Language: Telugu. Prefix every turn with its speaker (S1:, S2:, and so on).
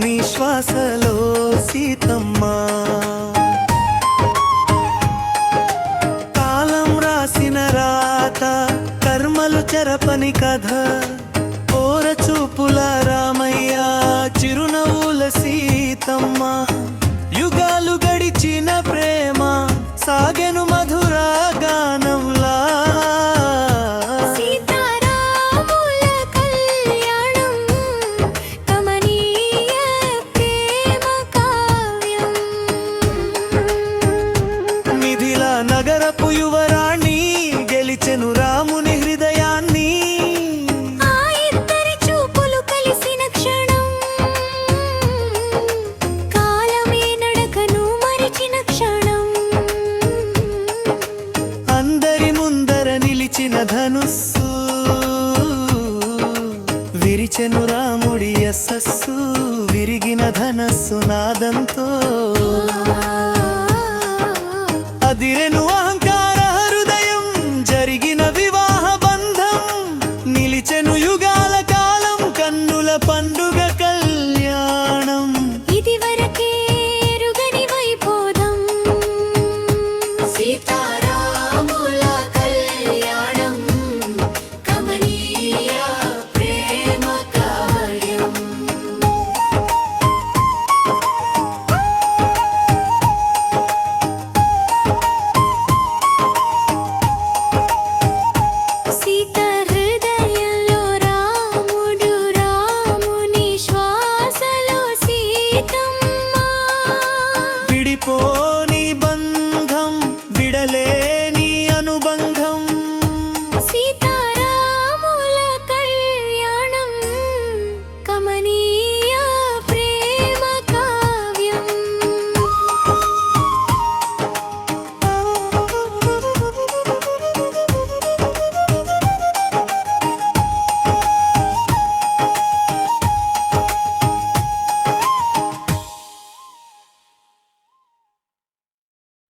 S1: నీ శ్వాసలో సీతమ్మ. కాలం రాసిన రాత, కర్మలు చెరపని కథ, ఓర చూపుల రామయ్య, చిరునవ్వుల సీతమ్మ. యుగాలు గడిచిన ప్రేమ సాగెను మధుర గానంలా.
S2: సీతారాముల కళ్యాణం కమనీయ ప్రేమ కావ్యం.
S1: మిథిల నగరపు యువరాణి గెలిచెను రాముని హృదయాన్ని.
S2: ఆ ఇద్దరి చూపులు కలిసిన క్షణం, కాలమే నడకను మరిచిన క్షణం.
S1: అందరి ముందర నిలిచిన ధనుస్సు, విరిచెను రాముడి యశస్సు, విరిగిన ధనస్సు నాదంతో. అదిరెను అహంకార హృదయం, జరిగిన వివాహ బంధం, నిలిచెను యుగాల కాలం కన్నుల పండుగ కళ్యాణం.
S2: ఇదివరకే ఎరుగని వైభోగం, సీతారాముల కళ్యాణం కమనీయ ప్రేమ కావ్యం. సీత హృదయంలో రాముడు, రాముని శ్వాసలో సీతమ్మ.